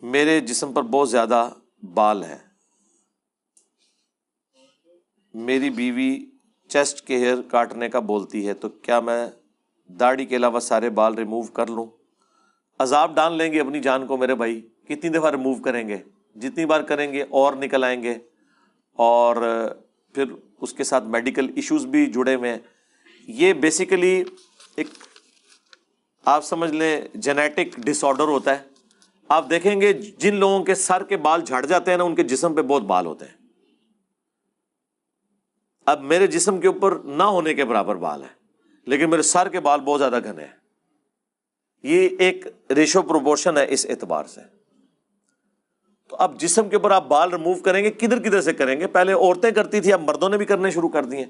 میرے جسم پر بہت زیادہ بال ہیں، میری بیوی چیسٹ کے ہیئر کاٹنے کا بولتی ہے، تو کیا میں داڑھی کے علاوہ سارے بال ریموو کر لوں؟ عذاب ڈال لیں گے اپنی جان کو میرے بھائی، کتنی دفعہ ریموو کریں گے؟ جتنی بار کریں گے اور نکل آئیں گے، اور پھر اس کے ساتھ میڈیکل ایشوز بھی جڑے ہوئے ہیں۔ یہ بیسیکلی ایک آپ سمجھ لیں جینیٹک ڈس آرڈر ہوتا ہے۔ آپ دیکھیں گے جن لوگوں کے سر کے بال جھڑ جاتے ہیں نا، ان کے جسم پہ بہت بال ہوتے ہیں۔ اب میرے جسم کے اوپر نہ ہونے کے برابر بال ہیں، لیکن میرے سر کے بال بہت زیادہ گھنے ہیں۔ یہ ایک ریشو پروپورشن ہے اس اعتبار سے۔ تو اب جسم کے اوپر آپ بال ریموو کریں گے، کدھر کدھر سے کریں گے؟ پہلے عورتیں کرتی تھی، اب مردوں نے بھی کرنے شروع کر دیے۔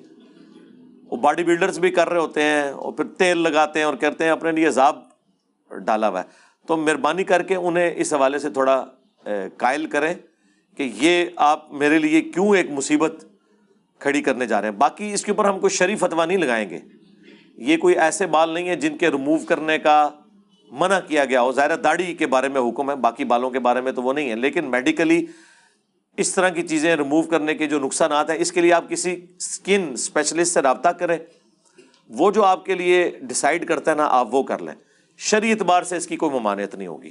وہ باڈی بلڈرز بھی کر رہے ہوتے ہیں، اور پھر تیل لگاتے ہیں اور کہتے ہیں اپنے لیے عذاب ڈالا ہوا ہے۔ تو مہربانی کر کے انہیں اس حوالے سے تھوڑا قائل کریں کہ یہ آپ میرے لیے کیوں ایک مصیبت کھڑی کرنے جا رہے ہیں۔ باقی اس کے اوپر ہم کوئی شرعی فتویٰ نہیں لگائیں گے۔ یہ کوئی ایسے بال نہیں ہیں جن کے ریموو کرنے کا منع کیا گیا ہو۔ ظاہر داڑھی کے بارے میں حکم ہے، باقی بالوں کے بارے میں تو وہ نہیں ہے، لیکن میڈیکلی اس طرح کی چیزیں ریموو کرنے کے جو نقصانات ہیں، اس کے لیے آپ کسی اسکن اسپیشلسٹ سے رابطہ کریں، وہ جو آپ کے لیے ڈیسائیڈ کرتا ہے نا، آپ وہ کر لیں۔ شرعی اعتبار سے اس کی کوئی ممانعت نہیں ہوگی،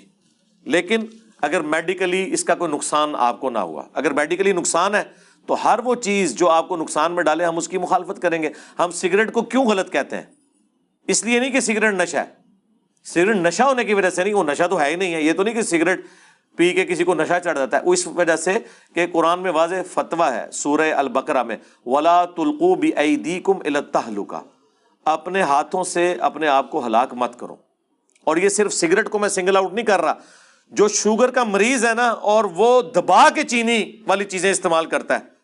لیکن اگر میڈیکلی اس کا کوئی نقصان آپ کو نہ ہوا، اگر میڈیکلی نقصان ہے تو ہر وہ چیز جو آپ کو نقصان میں ڈالے ہم اس کی مخالفت کریں گے۔ ہم سگریٹ کو کیوں غلط کہتے ہیں؟ اس لیے نہیں کہ سگریٹ نشہ ہے، سگریٹ نشہ ہونے کی وجہ سے نہیں، وہ نشہ تو ہے ہی نہیں ہے۔ یہ تو نہیں کہ سگریٹ پی کے کسی کو نشہ چڑھ جاتا ہے، اس وجہ سے کہ قرآن میں واضح فتویٰ ہے سورہ البقرہ میں، وَلَا تُلْقُوا بِأَيْدِيكُمْ إِلَى التَّهْلُكَةِ، اپنے ہاتھوں سے اپنے آپ کو ہلاک مت کرو۔ اور یہ صرف سگریٹ کو میں سنگل آؤٹ نہیں کر رہا، جو شوگر کا مریض ہے نا اور وہ دبا کے چینی والی چیزیں استعمال کرتا ہے،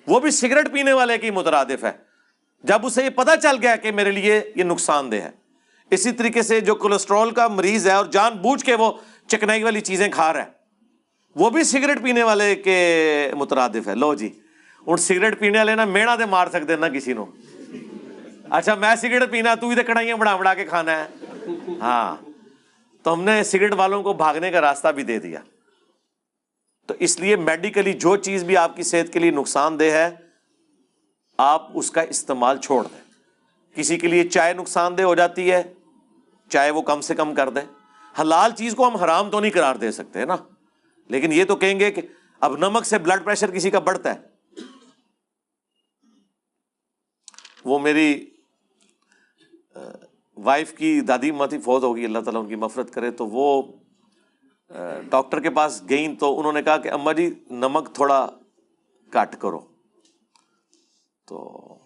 وہ بھی سگریٹ پینے والے کی مترادف ہے، جب اسے یہ پتہ چل گیا کہ میرے لیے یہ نقصان دہ ہے۔ اسی طریقے سے جو کولیسٹرول کا مریض ہے اور جان بوجھ کے وہ چکنائی والی چیزیں کھا رہا ہے، وہ بھی سگریٹ پینے والے کے مترادف ہے۔ لو جی، ہن سگریٹ پینے والے نا میڑا دے مار سکتے نہ کسی نو، اچھا میں سگریٹ پینا، تو ہی تے کڑھائیاں بڑا بڑا کے کھانا ہے۔ ہاں، تو ہم نے سگریٹ والوں کو بھاگنے کا راستہ بھی دے دیا۔ تو اس لیے میڈیکلی جو چیز بھی آپ کی صحت کے لیے نقصان دہ ہے، آپ اس کا استعمال چھوڑ دیں۔ کسی کے لیے چائے نقصان دہ ہو جاتی ہے، چائے وہ کم سے کم کر دیں۔ حلال چیز کو ہم حرام تو نہیں قرار دے سکتے نا، لیکن یہ تو کہیں گے کہ اب نمک سے بلڈ پریشر کسی کا بڑھتا ہے۔ وہ میری وائف کی دادی ماتی فوت ہوگی، اللہ تعالیٰ ان کی مغفرت کرے، تو وہ ڈاکٹر کے پاس گئیں تو انہوں نے کہا کہ اماں جی نمک تھوڑا کٹ کرو۔ تو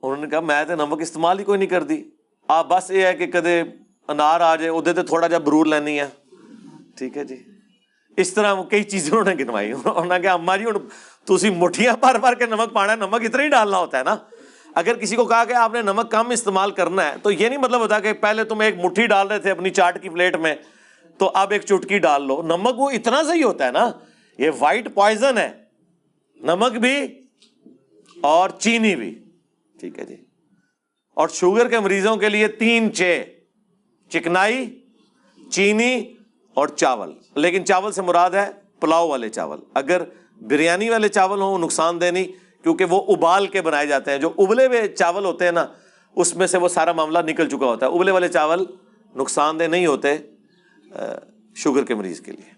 انہوں نے کہا میں تو نمک استعمال ہی کوئی نہیں کرتی، آپ بس یہ ہے کہ کدے انار آ جائے ادھر تے تھوڑا جا برور لینی ہے، ٹھیک ہے جی۔ اس طرح کئی چیزیں انہوں نے گنوائی۔ انہوں نے کہا اماں جی ہوں تسی مٹھیاں بھر بھر کے نمک پانا ہے، نمک اتنا ہی ڈالنا ہوتا ہے نا۔ اگر کسی کو کہا کہ آپ نے نمک کم استعمال کرنا ہے تو یہ نہیں مطلب ہوتا کہ پہلے تم ایک مٹھی ڈال رہے تھے اپنی چاٹ کی پلیٹ میں تو اب ایک چٹکی ڈال لو۔ نمک وہ اتنا صحیح ہوتا ہے نا، یہ وائٹ پوائزن ہے، نمک بھی اور چینی بھی، ٹھیک ہے جی۔ اور شوگر کے مریضوں کے لیے 3 چکنائی، چینی اور چاول، لیکن چاول سے مراد ہے پلاؤ والے چاول۔ اگر بریانی والے چاول ہوں نقصان دہ نہیں، کیونکہ وہ ابال کے بنائے جاتے ہیں۔ جو ابلے ہوئے چاول ہوتے ہیں نا، اس میں سے وہ سارا معاملہ نکل چکا ہوتا ہے۔ ابلے والے چاول نقصان دہ نہیں ہوتے شوگر کے مریض کے لیے۔